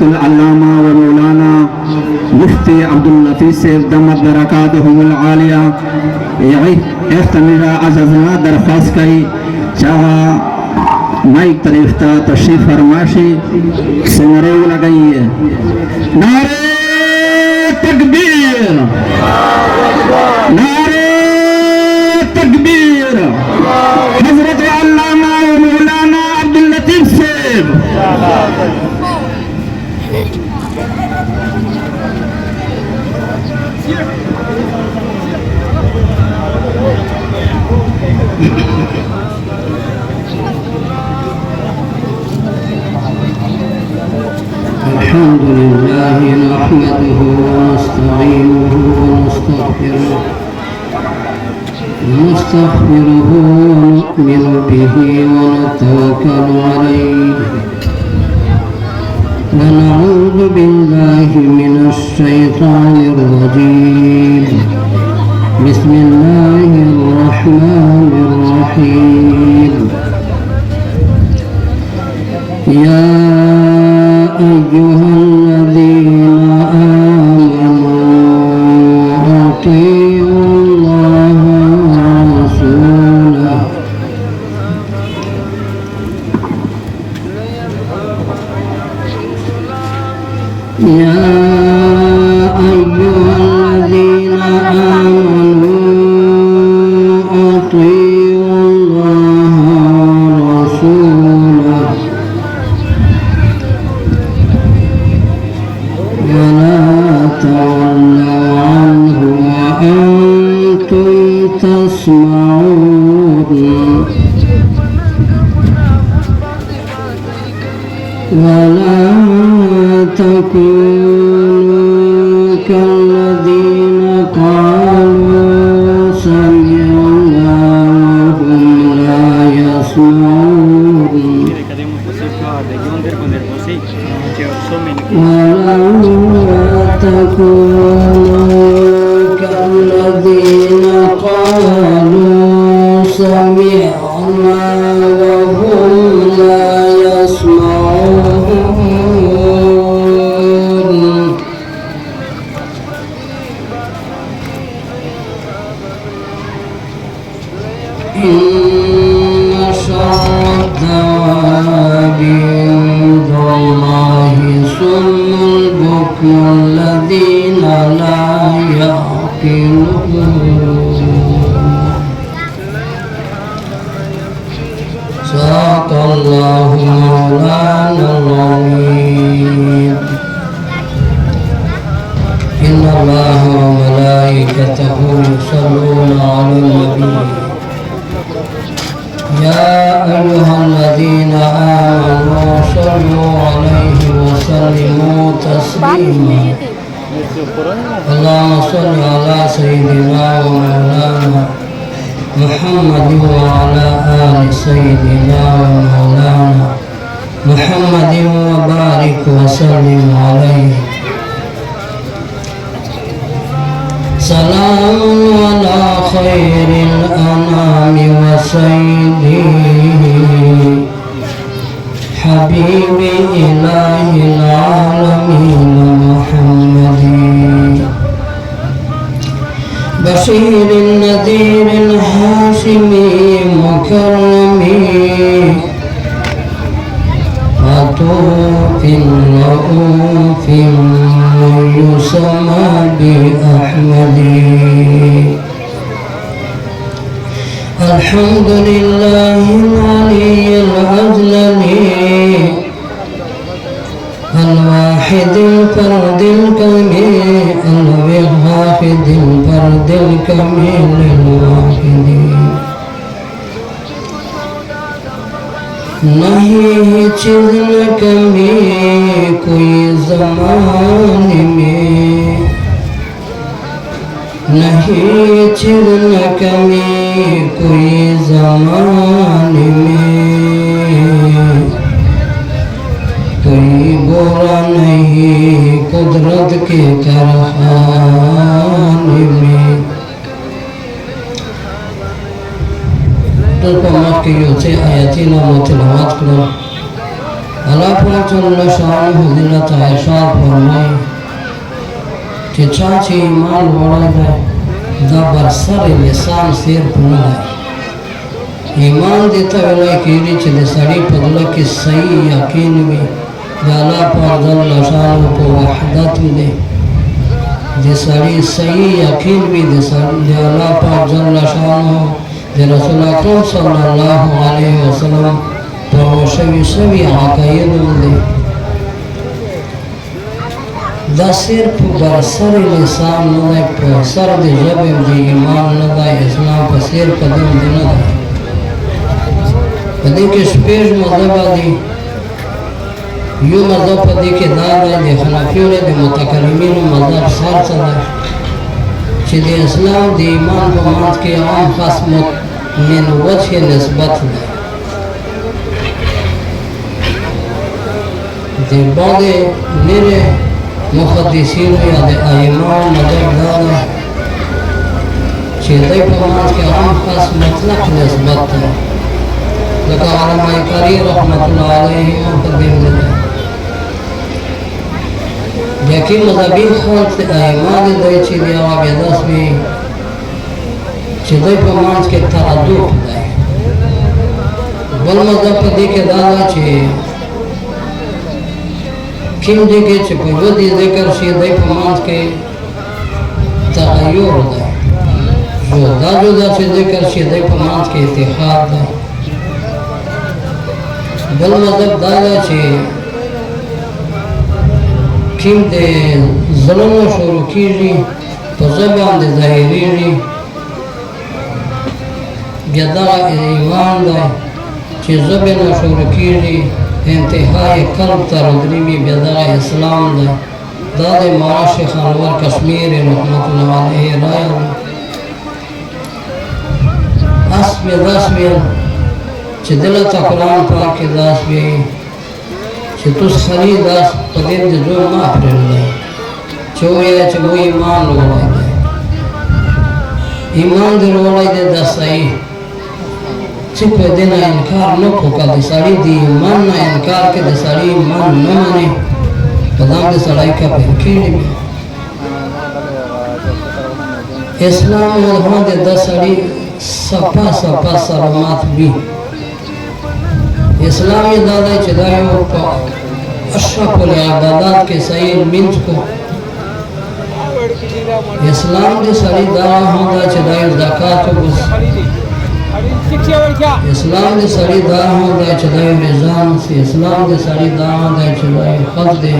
العلامہ و مولانا مفتی عبداللطیف صاحب دامت برکاتہم العالیہ اختمیرہ عزیزانہ درخواست کئی چاہا مائک طریف تا تشریف فرماشی سنرے لگئی ہے نعرہ تکبیر نعرہ تکبیر حضرت علامہ و مولانا عبداللطیف صاحب الحمد لله نحمده ونستعينه ونستغفره ونؤمن به ونتوكل عليه ونعوذ بالله من الشيطان الرجيم بسم الله الرحمن الرحيم يا أيها الذين آمنوا أطيعوا الله ورسوله يا أيها الذين آمنوا أطيعوا الله ورسوله ولا تولوا عنه وأنتم تسمعون ولا تكونوا كالذين قالوا سمعنا وهم لا يسمعون ولا تكونوا كالذين قالوا سمعنا وهم لا يسمعون إن شر الدواب عند الله صم البكم الذين لا يعقلون صدق الله مولانا العظيم إن الله وملائكته يصلون على النبي يا أيها الذين آمنوا صلوا عليه وسلموا تسليما اللهم صل على سيدنا ومولانا محمد وعلى آل سيدنا ومولانا محمد وبارك وسلم عليه سلام على خير الأنام وسيدي حبيب إله العالمين محمد بشير النذير الهاشمي مكرم عطوف رؤوف يسمى بأحمد الحمد لله العلي الأجلل الواحد الفرد الكميل الواحد الفرد الكميل الواحد नहीं चीज न कमी कोई ज़माने में नहीं चीज न कमी कोई ज़माने में कोई बुरा नहीं कुदरत के कारखाने में Tanpa maaf kiyose ayatina mutilawat kulon Ala pun पाक जल्ल शान हज़रत आयशा फरमाए कि चाची ईमान वाला दा बरसर लिसान सिर पुना ईमान देता वेला कीड़ी चले सड़ी पगला की सही यकीन में जाला पाक जल्ल शान को वहदत में दे सड़ी सही यकीन भी दे जाला पाक जल्ल शान दे रसूल अकरम सल्लल्लाहु अलैहि वसल्लम तो सभी अकायद में दा सिर्फ बरसर लिसान न पर सर दे जबे दे ईमान न दा इस्लाम पर सिर कदम देना कदी के स्पेस मज़हब दी यो मज़हब दी के दादा दे खनाफियों दे मुतकल्लिमीन मज़हब सर सदा कि दे इस्लाम दे ईमान को मान के आम खास min वजह निस्बत दे बादे मेरे मुहद्दिसीन या दे आइमान मज़हब दादा चेते पमाज के आम खास मतलब निस्बत है लका उलमा करी रहमतुल्लाह अलैहि मुक़द्दिम ने यकी मज़हबी खास से आइमान दे चीज़ आवाज़ दस में चेते पमाज के तरादुफ है बल मज़हब देखे दादा चे किम जगह चे पवदी ज़िक्र शी दे पमाज के तग़य्युर है जो दाजुदा चे ज़िक्र शी दे पमाज के इत्तेहाद है बल मज़हब दादा चे किम दे ज़ुल्म शुरू कीजी तो ज़बान दे ज़ाहिरी यदा ईमान दा चे ज़बान शुरू कीजी इंतहाई कल्ब तरदरी में बेदा इस्लाम दा दादे मारा शेख अनवर कश्मीर रहमतुल्लाह अलैहि राय असबे दस में चे दिल कुरान पाक के दस में चे तुस खरी दस पदिन दे जो माफर ले चोए चे वो ईमान लोड़ा दे ईमान दे लोड़ा दे दस सही चिपे देना इनकार न होका दे साड़ी दी ईमान ना इनकार के दे साड़ी ईमान न माने पदाम दे सड़ाई का फिरकीड़ी में इस्लाम वहाँ दे दस साड़ी सपा सपा सलामत भी इस्लामी दादा चदायों का अशरफुल इबादत के सही मिंच को इस्लाम दे साड़ी दावा होगा चदायों ज़कात को इस्लाम दे साड़ी दावा होगा चदायों रिज़ान से इस्लाम दे साड़ी दावा होगा चदायों खद दे